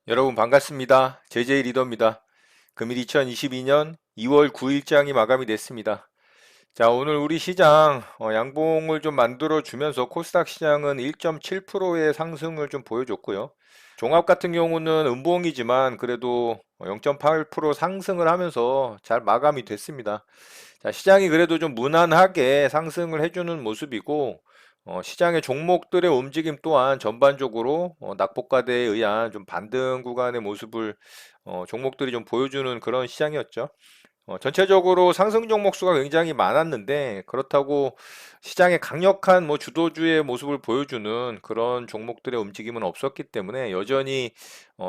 여러분 반갑습니다. JJ 리더입니다. 금일 2022년 2월 9일장이 마감이 됐습니다. 자, 오늘 우리 시장 양봉을 좀 만들어 주면서 코스닥 시장은 1.7%의 상승을 좀 보여줬고요. 종합 같은 경우는 음봉이지만 그래도 0.8% 상승을 하면서 잘 마감이 됐습니다. 자, 시장이 그래도 좀 무난하게 상승을 해주는 모습이고, 시장의 종목들의 움직임 또한 전반적으로 낙폭과대에 의한 좀 반등 구간의 모습을 종목들이 좀 보여주는 그런 시장이었죠. 전체적으로 상승 종목 수가 굉장히 많았는데 그렇다고 시장의 강력한 뭐 주도주의 모습을 보여주는 그런 종목들의 움직임은 없었기 때문에 여전히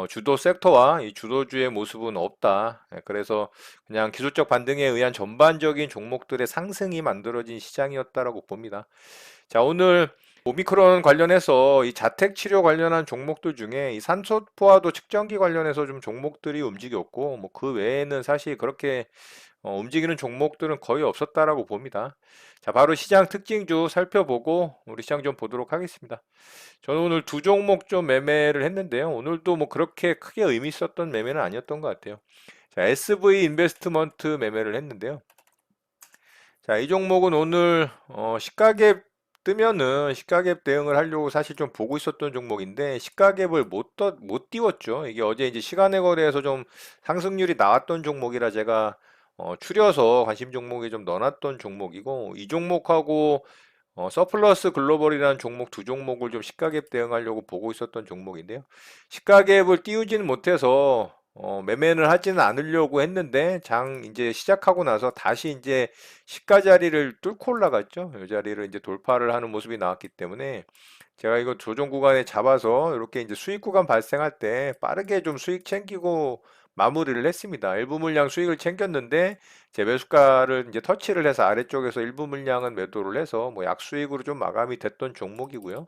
주도 섹터와 이 주도주의 모습은 없다. 그래서 그냥 기술적 반등에 의한 전반적인 종목들의 상승이 만들어진 시장이었다라고 봅니다. 자, 오늘 오미크론 관련해서 이 자택 치료 관련한 종목들 중에 이 산소 포화도 측정기 관련해서 좀 종목들이 움직였고 뭐 그 외에는 사실 그렇게 움직이는 종목들은 거의 없었다라고 봅니다. 자, 바로 시장 특징주 살펴보고 우리 시장 좀 보도록 하겠습니다. 저는 오늘 두 종목 좀 매매를 했는데요. 오늘도 뭐 그렇게 크게 의미 있었던 매매는 아니었던 것 같아요. 자, SV 인베스트먼트 매매를 했는데요. 자, 이 종목은 오늘 시가갭 뜨면은 시가갭 대응을 하려고 사실 좀 보고 있었던 종목인데 시가갭을 못 띄웠죠. 이게 어제 이제 시간의 거래에서 좀 상승률이 나왔던 종목이라 제가 추려서 관심 종목에 좀 넣어놨던 종목이고 이 종목하고 서플러스 글로벌이라는 종목 두 종목을 좀 시가갭 대응하려고 보고 있었던 종목인데요. 시가갭을 띄우지는 못해서 매매는 하지는 않으려고 했는데 장 이제 시작하고 나서 다시 이제 시가 자리를 뚫고 올라갔죠. 이 자리를 이제 돌파를 하는 모습이 나왔기 때문에 제가 이거 조정 구간에 잡아서 이렇게 이제 수익 구간 발생할 때 빠르게 좀 수익 챙기고 마무리를 했습니다. 일부 물량 수익을 챙겼는데 제 매수가를 이제 터치를 해서 아래쪽에서 일부 물량은 매도를 해서 뭐 약수익으로 좀 마감이 됐던 종목이고요.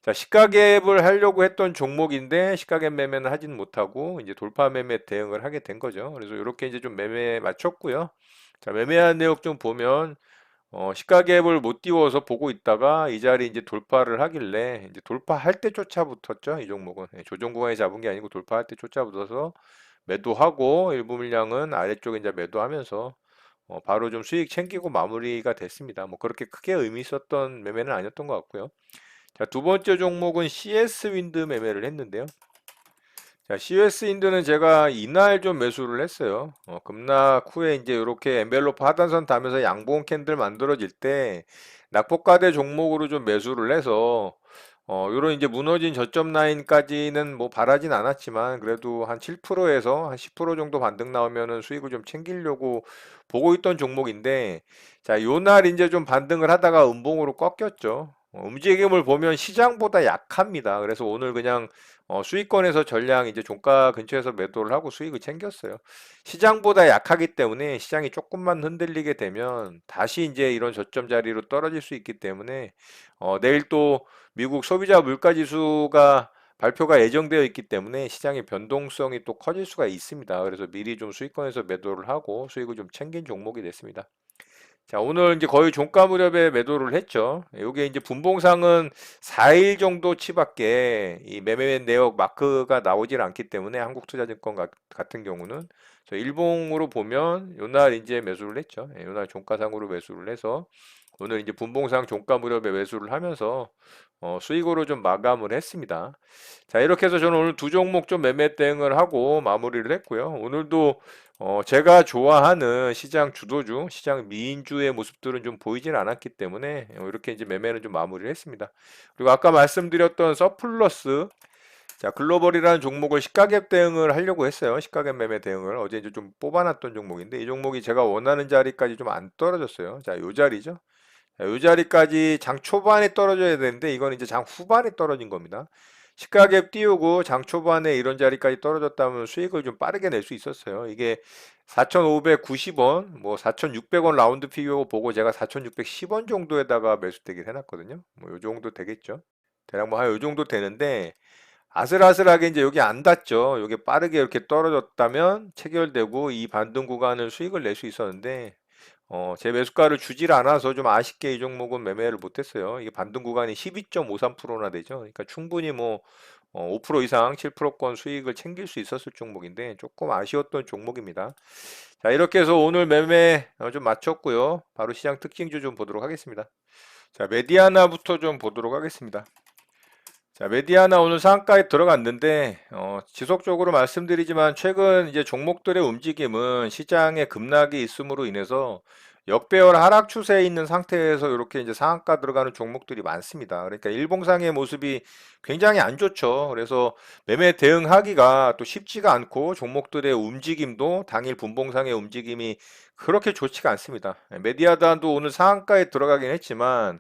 자, 시가갭을 하려고 했던 종목인데 시가갭 매매는 하진 못하고 이제 돌파 매매 대응을 하게 된 거죠. 그래서 이렇게 이제 좀 매매 맞췄고요. 자, 매매한 내역 좀 보면 시가갭을 못 띄워서 보고 있다가 이 자리 이제 돌파를 하길래 이제 돌파할 때 쫓아붙었죠. 이 종목은 조정 구간에 잡은 게 아니고 돌파할 때 쫓아붙어서 매도하고 일부 물량은 아래쪽에 이제 매도하면서 바로 좀 수익 챙기고 마무리가 됐습니다. 뭐 그렇게 크게 의미 있었던 매매는 아니었던 것 같고요. 자, 두 번째 종목은 CS 윈드 매매를 했는데요. 자, CS 윈드는 제가 이날 좀 매수를 했어요. 급락 후에 이제 이렇게 엔벨로프 하단선 타면서 양봉 캔들 만들어질 때 낙폭과대 종목으로 좀 매수를 해서 요런 이제 무너진 저점 라인까지는 뭐 바라진 않았지만 그래도 한 7%에서 한 10% 정도 반등 나오면은 수익을 좀 챙기려고 보고 있던 종목인데 자, 요날 이제 좀 반등을 하다가 음봉으로 꺾였죠. 움직임을 보면 시장보다 약합니다. 그래서 오늘 그냥 수익권에서 전량 이제 종가 근처에서 매도를 하고 수익을 챙겼어요. 시장보다 약하기 때문에 시장이 조금만 흔들리게 되면 다시 이제 이런 저점 자리로 떨어질 수 있기 때문에 내일 또 미국 소비자 물가 지수가 발표가 예정되어 있기 때문에 시장의 변동성이 또 커질 수가 있습니다. 그래서 미리 좀 수익권에서 매도를 하고 수익을 좀 챙긴 종목이 됐습니다. 자, 오늘 이제 거의 종가 무렵에 매도를 했죠. 요게 이제 분봉상은 4일 정도 치밖에 이 매매 내역 마크가 나오질 않기 때문에 한국투자증권 같은 경우는 저 일봉으로 보면 요날 이제 매수를 했죠. 예, 요날 종가상으로 매수를 해서 오늘 이제 분봉상 종가 무렵에 매수를 하면서 수익으로 좀 마감을 했습니다. 자, 이렇게 해서 저는 오늘 두 종목 좀 매매 대응을 하고 마무리를 했고요. 오늘도 제가 좋아하는 시장 주도주, 시장 미인주의 모습들은 좀 보이질 않았기 때문에 이렇게 이제 매매는 좀 마무리를 했습니다. 그리고 아까 말씀드렸던 서플러스, 자, 글로벌이라는 종목을 시가갭 대응을 하려고 했어요. 시가갭 매매 대응을 어제 이제 좀 뽑아놨던 종목인데 이 종목이 제가 원하는 자리까지 좀 안 떨어졌어요. 자, 요 자리죠. 자, 요 자리까지 장 초반에 떨어져야 되는데 이건 이제 장 후반에 떨어진 겁니다. 시가갭 띄우고 장 초반에 이런 자리까지 떨어졌다면 수익을 좀 빠르게 낼 수 있었어요. 이게 4,590원, 뭐 4,600원 라운드 피겨 보고 제가 4,610원 정도에다가 매수대기를 해놨거든요. 뭐 요 정도 되겠죠. 대략 뭐 한 요 정도 되는데 아슬아슬하게 이제 여기 안 닿죠. 여기 빠르게 이렇게 떨어졌다면 체결되고 이 반등 구간을 수익을 낼 수 있었는데 제 매수가를 주질 않아서 좀 아쉽게 이 종목은 매매를 못했어요. 이게 반등 구간이 12.53%나 되죠. 그러니까 충분히 뭐 5% 이상 7%권 수익을 챙길 수 있었을 종목인데 조금 아쉬웠던 종목입니다. 자, 이렇게 해서 오늘 매매 좀 마쳤고요. 바로 시장 특징주 좀 보도록 하겠습니다. 자, 메디아나부터 좀 보도록 하겠습니다. 자, 메디아나 오늘 상한가에 들어갔는데, 지속적으로 말씀드리지만, 최근 이제 종목들의 움직임은 시장의 급락이 있음으로 인해서 역배열 하락 추세에 있는 상태에서 이렇게 이제 상한가 들어가는 종목들이 많습니다. 그러니까 일봉상의 모습이 굉장히 안 좋죠. 그래서 매매 대응하기가 또 쉽지가 않고 종목들의 움직임도 당일 분봉상의 움직임이 그렇게 좋지가 않습니다. 메디아단도 오늘 상한가에 들어가긴 했지만,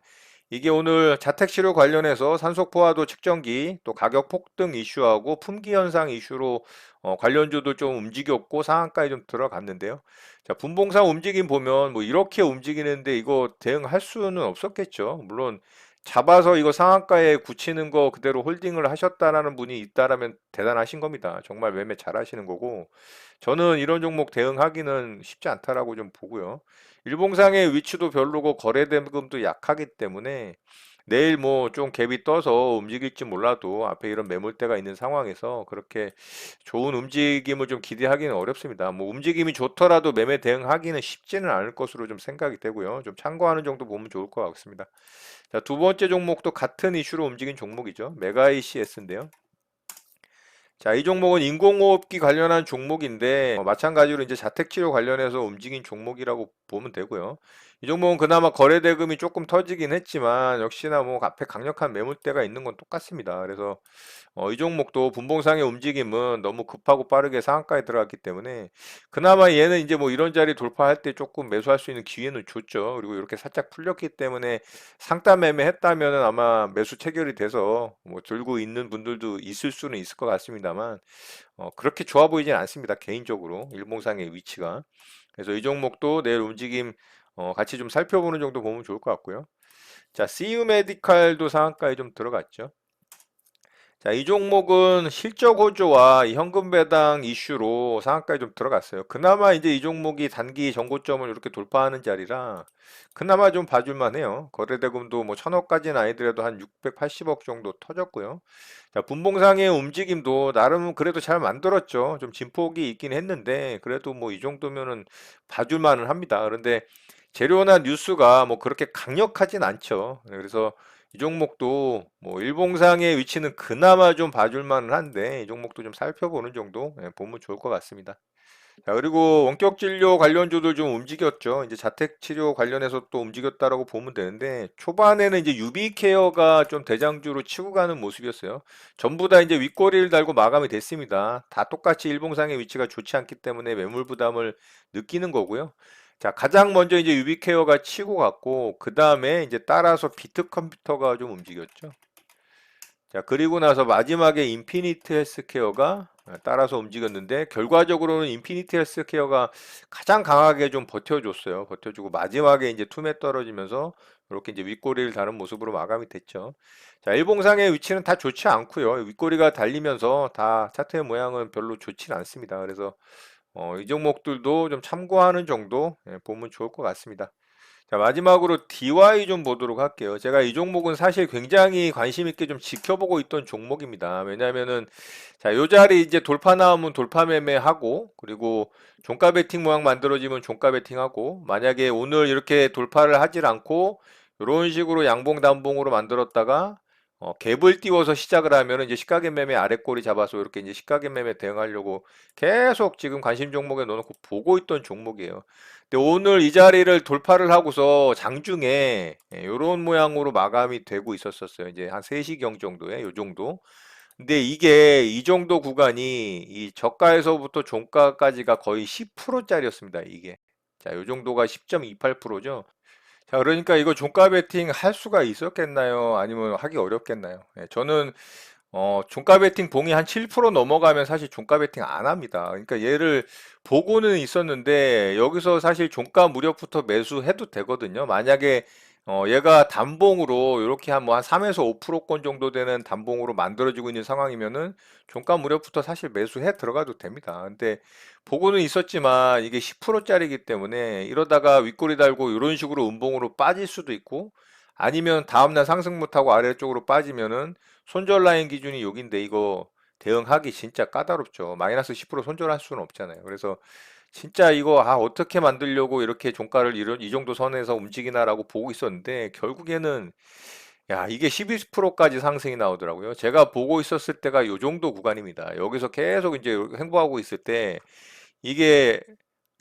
이게 오늘 자택치료 관련해서 산소포화도 측정기 또 가격 폭등 이슈하고 품귀 현상 이슈로 관련주도 좀 움직였고 상한가에 좀 들어갔는데요. 자, 분봉상 움직임 보면 뭐 이렇게 움직이는데 이거 대응할 수는 없었겠죠. 물론 잡아서 이거 상한가에 굳히는 거 그대로 홀딩을 하셨다라는 분이 있다라면 대단하신 겁니다. 정말 매매 잘 하시는 거고 저는 이런 종목 대응하기는 쉽지 않다라고 좀 보고요. 일봉상의 위치도 별로고 거래 대금도 약하기 때문에 내일 뭐 좀 갭이 떠서 움직일지 몰라도 앞에 이런 매물대가 있는 상황에서 그렇게 좋은 움직임을 좀 기대하기는 어렵습니다. 뭐 움직임이 좋더라도 매매 대응하기는 쉽지는 않을 것으로 좀 생각이 되고요. 좀 참고하는 정도 보면 좋을 것 같습니다. 자, 두 번째 종목도 같은 이슈로 움직인 종목이죠. 메가이CS인데요. 자, 이 종목은 인공호흡기 관련한 종목인데 마찬가지로 이제 자택치료 관련해서 움직인 종목이라고 보면 되고요. 이 종목은 그나마 거래 대금이 조금 터지긴 했지만 역시나 뭐 앞에 강력한 매물대가 있는 건 똑같습니다. 그래서 이 종목도 분봉상의 움직임은 너무 급하고 빠르게 상한가에 들어갔기 때문에 그나마 얘는 이제 뭐 이런 자리 돌파할 때 조금 매수할 수 있는 기회는 줬죠. 그리고 이렇게 살짝 풀렸기 때문에 상단 매매했다면은 아마 매수 체결이 돼서 뭐 들고 있는 분들도 있을 수는 있을 것 같습니다만 그렇게 좋아 보이진 않습니다. 개인적으로 일봉상의 위치가. 그래서 이 종목도 내일 움직임 같이 좀 살펴보는 정도 보면 좋을 것 같고요. 자, CU 메디칼도 상한가에 좀 들어갔죠. 자, 이 종목은 실적 호조와 이 현금 배당 이슈로 상한가에 좀 들어갔어요. 그나마 이제 이 종목이 단기 전고점을 이렇게 돌파하는 자리라 그나마 좀 봐줄만 해요. 거래대금도 뭐 1000억까지는 아니더라도 한 680억 정도 터졌고요. 자, 분봉상의 움직임도 나름 그래도 잘 만들었죠. 좀 진폭이 있긴 했는데 그래도 뭐 이 정도면은 봐줄만은 합니다. 그런데 재료나 뉴스가 뭐 그렇게 강력하진 않죠. 그래서 이 종목도 뭐 일봉상의 위치는 그나마 좀 봐줄 만은 한데 이 종목도 좀 살펴보는 정도 보면 좋을 것 같습니다. 자, 그리고 원격 진료 관련주들 좀 움직였죠. 이제 자택 치료 관련해서 또 움직였다라고 보면 되는데 초반에는 이제 유비케어가 좀 대장주로 치고 가는 모습이었어요. 전부 다 이제 윗꼬리를 달고 마감이 됐습니다. 다 똑같이 일봉상의 위치가 좋지 않기 때문에 매물 부담을 느끼는 거고요. 자, 가장 먼저 이제 유비케어가 치고 갔고 그 다음에 이제 따라서 비트컴퓨터가 좀 움직였죠. 자, 그리고 나서 마지막에 인피니트 헬스케어가 따라서 움직였는데 결과적으로는 인피니트 헬스케어가 가장 강하게 좀 버텨줬어요. 버텨주고 마지막에 이제 툼에 떨어지면서 이렇게 이제 윗꼬리를 다는 모습으로 마감이 됐죠. 자, 일봉상의 위치는 다 좋지 않고요. 윗꼬리가 달리면서 다 차트의 모양은 별로 좋지는 않습니다. 그래서 이 종목들도 좀 참고하는 정도 보면 좋을 것 같습니다. 자, 마지막으로 DY 좀 보도록 할게요. 제가 이 종목은 사실 굉장히 관심 있게 좀 지켜보고 있던 종목입니다. 왜냐면은, 자, 요 자리 이제 돌파 나오면 돌파 매매하고, 그리고 종가 베팅 모양 만들어지면 종가 베팅하고, 만약에 오늘 이렇게 돌파를 하질 않고, 이런 식으로 양봉 단봉으로 만들었다가, 갭을 띄워서 시작을 하면 이제 시가ген 매매 아랫꼬리 잡아서 이렇게 이제 시가gen 매매 대응하려고 계속 지금 관심 종목에 넣어놓고 보고 있던 종목이에요. 근데 오늘 이 자리를 돌파를 하고서 장중에 이런 모양으로 마감이 되고 있었어요. 이제 한 3시경 정도에 요 정도. 근데 이게 이 정도 구간이 이 저가에서부터 종가까지가 거의 10%짜리였습니다. 이게. 자, 요 정도가 10.28%죠. 자, 그러니까 이거 종가 베팅 할 수가 있었겠나요? 아니면 하기 어렵겠나요? 저는 종가 베팅 봉이 한 7% 넘어가면 사실 종가 베팅 안 합니다. 그러니까 얘를 보고는 있었는데 여기서 사실 종가 무렵부터 매수해도 되거든요. 만약에 얘가 단봉으로 이렇게 한 뭐 한 3에서 5%권 정도 되는 단봉으로 만들어지고 있는 상황이면은 종가 무렵부터 사실 매수해 들어가도 됩니다. 근데 보고는 있었지만 이게 10%짜리이기 때문에 이러다가 윗꼬리 달고 이런 식으로 음봉으로 빠질 수도 있고 아니면 다음날 상승 못하고 아래쪽으로 빠지면은 손절 라인 기준이 여기인데 이거 대응하기 진짜 까다롭죠. 마이너스 10% 손절할 수는 없잖아요. 그래서 진짜 이거 어떻게 만들려고 이렇게 종가를 이 정도 선에서 움직이나라고 보고 있었는데 결국에는 야 이게 12%까지 상승이 나오더라고요. 제가 보고 있었을 때가 이 정도 구간입니다. 여기서 계속 이제 행보하고 있을 때 이게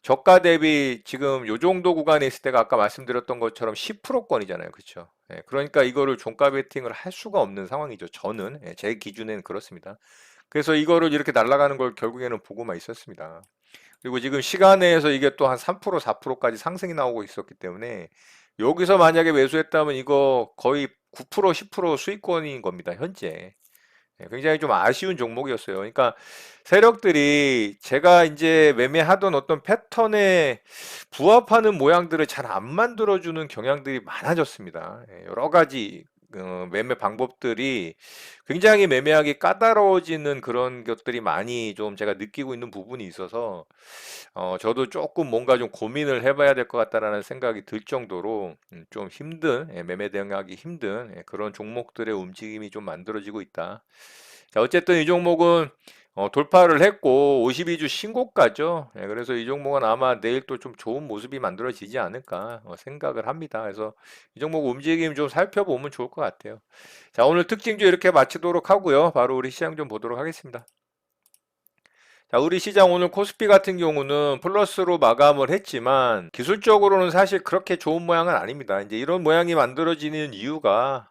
저가 대비 지금 요 정도 구간에 있을 때가 아까 말씀드렸던 것처럼 10%권이잖아요. 그렇죠? 예, 그러니까 이거를 종가 베팅을 할 수가 없는 상황이죠. 저는 제 기준에는 그렇습니다. 그래서 이거를 이렇게 날아가는 걸 결국에는 보고만 있었습니다. 그리고 지금 시간 내에서 이게 또 한 3%, 4%까지 상승이 나오고 있었기 때문에 여기서 만약에 매수했다면 이거 거의 9%, 10% 수익권인 겁니다. 현재. 굉장히 좀 아쉬운 종목이었어요. 그러니까 세력들이 제가 이제 매매하던 어떤 패턴에 부합하는 모양들을 잘 안 만들어주는 경향들이 많아졌습니다. 여러 가지 매매 방법들이 굉장히 매매하기 까다로워지는 그런 것들이 많이 좀 제가 느끼고 있는 부분이 있어서 저도 조금 뭔가 좀 고민을 해봐야 될 것 같다라는 생각이 들 정도로 좀 힘든 매매 대응하기 힘든 그런 종목들의 움직임이 좀 만들어지고 있다. 자, 어쨌든 이 종목은 돌파를 했고 52주 신고가죠. 그래서 이 종목은 아마 내일 또 좀 좋은 모습이 만들어지지 않을까 생각을 합니다. 그래서 이 종목 움직임 좀 살펴보면 좋을 것 같아요. 자, 오늘 특징주 이렇게 마치도록 하고요. 바로 우리 시장 좀 보도록 하겠습니다. 자, 우리 시장 오늘 코스피 같은 경우는 플러스로 마감을 했지만 기술적으로는 사실 그렇게 좋은 모양은 아닙니다. 이제 이런 모양이 만들어지는 이유가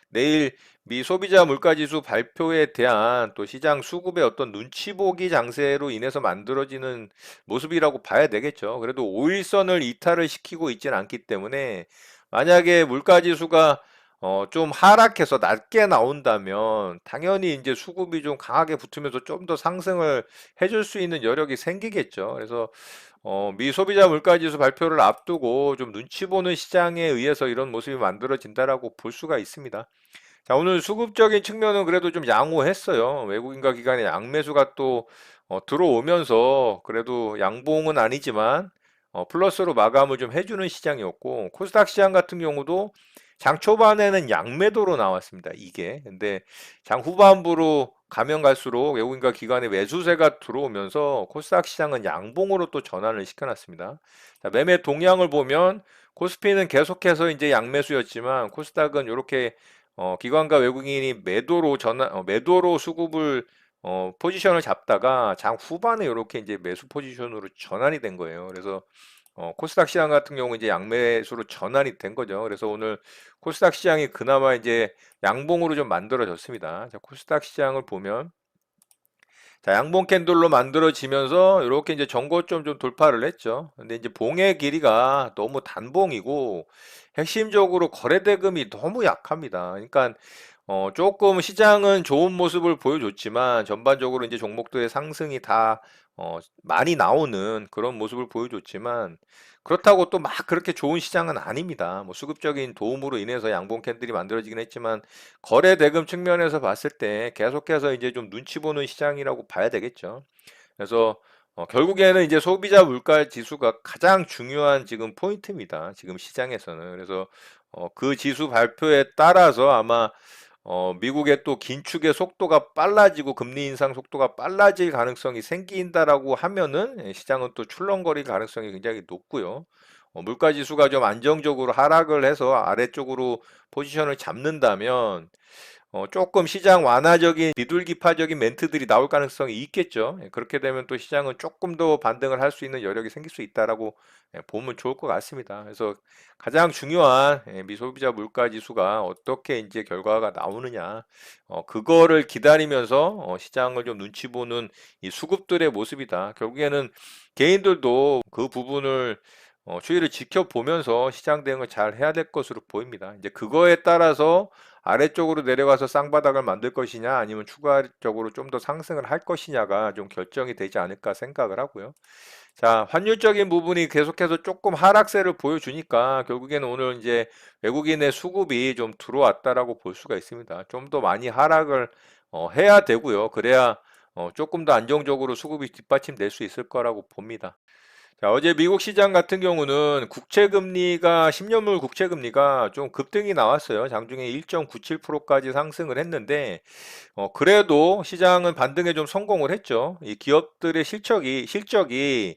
내일 미 소비자 물가지수 발표에 대한 또 시장 수급의 어떤 눈치 보기 장세로 인해서 만들어지는 모습이라고 봐야 되겠죠. 그래도 5일선을 이탈을 시키고 있지는 않기 때문에 만약에 물가지수가 좀 하락해서 낮게 나온다면 당연히 이제 수급이 좀 강하게 붙으면서 좀 더 상승을 해줄 수 있는 여력이 생기겠죠. 그래서 미소비자 물가지수 발표를 앞두고 좀 눈치 보는 시장에 의해서 이런 모습이 만들어진다라고 볼 수가 있습니다. 자, 오늘 수급적인 측면은 그래도 좀 양호했어요. 외국인과 기관의 양매수가 또 들어오면서 그래도 양봉은 아니지만 플러스로 마감을 좀 해주는 시장이었고 코스닥 시장 같은 경우도 장 초반에는 양매도로 나왔습니다. 이게 근데 장 후반부로 가면 갈수록 외국인과 기관의 매수세가 들어오면서 코스닥 시장은 양봉으로 또 전환을 시켜놨습니다. 자, 매매 동향을 보면 코스피는 계속해서 이제 양매수였지만 코스닥은 이렇게 기관과 외국인이 매도로 매도로 수급을 포지션을 잡다가 장 후반에 이렇게 이제 매수 포지션으로 전환이 된 거예요. 그래서 코스닥 시장 같은 경우 이제 양매수로 전환이 된 거죠. 그래서 오늘 코스닥 시장이 그나마 이제 양봉으로 좀 만들어졌습니다. 자, 코스닥 시장을 보면 자, 양봉 캔들로 만들어지면서 이렇게 이제 전고점 좀 돌파를 했죠. 근데 이제 봉의 길이가 너무 단봉이고 핵심적으로 거래 대금이 너무 약합니다. 그러니까 조금 시장은 좋은 모습을 보여줬지만 전반적으로 이제 종목들의 상승이 다 많이 나오는 그런 모습을 보여줬지만 그렇다고 또 막 그렇게 좋은 시장은 아닙니다. 뭐 수급적인 도움으로 인해서 양봉 캔들이 만들어지긴 했지만 거래 대금 측면에서 봤을 때 계속해서 이제 좀 눈치 보는 시장이라고 봐야 되겠죠. 그래서 결국에는 이제 소비자 물가 지수가 가장 중요한 지금 포인트입니다. 지금 시장에서는. 그래서 그 지수 발표에 따라서 아마 미국의 또 긴축의 속도가 빨라지고 금리 인상 속도가 빨라질 가능성이 생긴다라고 하면은 시장은 또 출렁거릴 가능성이 굉장히 높고요. 물가 지수가 좀 안정적으로 하락을 해서 아래쪽으로 포지션을 잡는다면 조금 시장 완화적인 비둘기파적인 멘트들이 나올 가능성이 있겠죠. 그렇게 되면 또 시장은 조금 더 반등을 할 수 있는 여력이 생길 수 있다라고 보면 좋을 것 같습니다. 그래서 가장 중요한 미소비자 물가 지수가 어떻게 이제 결과가 나오느냐, 그거를 기다리면서 시장을 좀 눈치 보는 이 수급들의 모습이다. 결국에는 개인들도 그 부분을 추이를 지켜보면서 시장 대응을 잘 해야 될 것으로 보입니다. 이제 그거에 따라서 아래쪽으로 내려가서 쌍바닥을 만들 것이냐 아니면 추가적으로 좀 더 상승을 할 것이냐가 좀 결정이 되지 않을까 생각을 하고요. 자, 환율적인 부분이 계속해서 조금 하락세를 보여주니까 결국에는 오늘 이제 외국인의 수급이 좀 들어왔다라고 볼 수가 있습니다. 좀 더 많이 하락을 해야 되고요. 그래야 조금 더 안정적으로 수급이 뒷받침될 수 있을 거라고 봅니다. 자, 어제 미국 시장 같은 경우는 국채 금리가 10년물 국채 금리가 좀 급등이 나왔어요. 장중에 1.97%까지 상승을 했는데 그래도 시장은 반등에 좀 성공을 했죠. 이 기업들의 실적이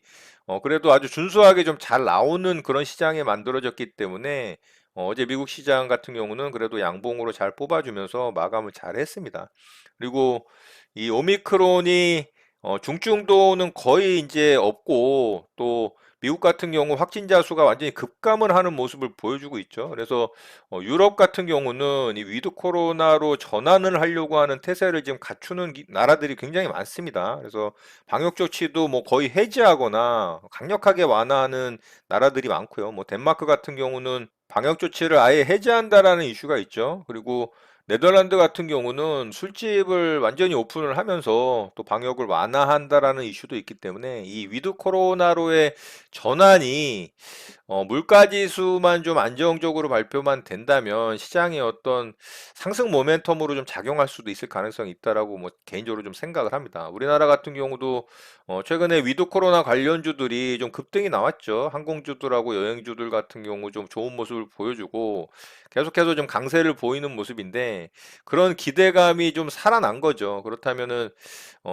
그래도 아주 준수하게 좀 잘 나오는 그런 시장에 만들어졌기 때문에 어제 미국 시장 같은 경우는 그래도 양봉으로 잘 뽑아주면서 마감을 잘 했습니다. 그리고 이 오미크론이 중증도는 거의 이제 없고 또 미국 같은 경우 확진자 수가 완전히 급감을 하는 모습을 보여주고 있죠. 그래서 유럽 같은 경우는 이 위드 코로나로 전환을 하려고 하는 태세를 지금 갖추는 나라들이 굉장히 많습니다. 그래서 방역 조치도 뭐 거의 해제하거나 강력하게 완화하는 나라들이 많고요. 뭐 덴마크 같은 경우는 방역 조치를 아예 해제한다라는 이슈가 있죠. 그리고 네덜란드 같은 경우는 술집을 완전히 오픈을 하면서 또 방역을 완화한다라는 이슈도 있기 때문에 이 위드 코로나로의 전환이 물가지수만 좀 안정적으로 발표만 된다면 시장의 어떤 상승 모멘텀으로 좀 작용할 수도 있을 가능성이 있다라고 뭐 개인적으로 좀 생각을 합니다. 우리나라 같은 경우도 최근에 위드 코로나 관련주들이 좀 급등이 나왔죠. 항공주들하고 여행주들 같은 경우 좀 좋은 모습을 보여주고 계속해서 좀 강세를 보이는 모습인데 그런 기대감이 좀 살아난 거죠. 그렇다면은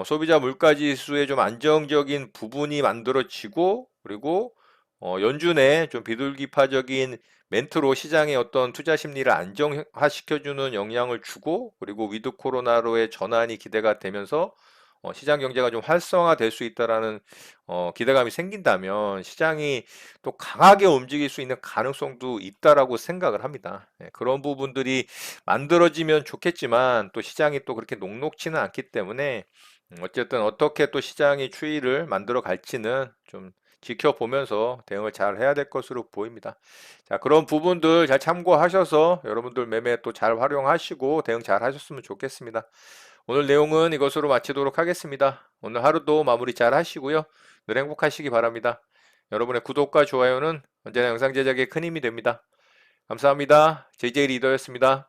소비자 물가지수에 좀 안정적인 부분이 만들어지고 그리고 연준의 좀 비둘기파적인 멘트로 시장의 어떤 투자 심리를 안정화시켜주는 영향을 주고 그리고 위드 코로나로의 전환이 기대가 되면서 시장 경제가 좀 활성화될 수 있다라는 기대감이 생긴다면 시장이 또 강하게 움직일 수 있는 가능성도 있다라고 생각을 합니다. 예, 그런 부분들이 만들어지면 좋겠지만 또 시장이 또 그렇게 녹록치는 않기 때문에 어쨌든 어떻게 또 시장이 추이를 만들어 갈지는 좀 지켜보면서 대응을 잘 해야 될 것으로 보입니다. 자, 그런 부분들 잘 참고하셔서 여러분들 매매 또 잘 활용하시고 대응 잘 하셨으면 좋겠습니다. 오늘 내용은 이것으로 마치도록 하겠습니다. 오늘 하루도 마무리 잘 하시고요. 늘 행복하시기 바랍니다. 여러분의 구독과 좋아요는 언제나 영상 제작에 큰 힘이 됩니다. 감사합니다. JJ 리더였습니다.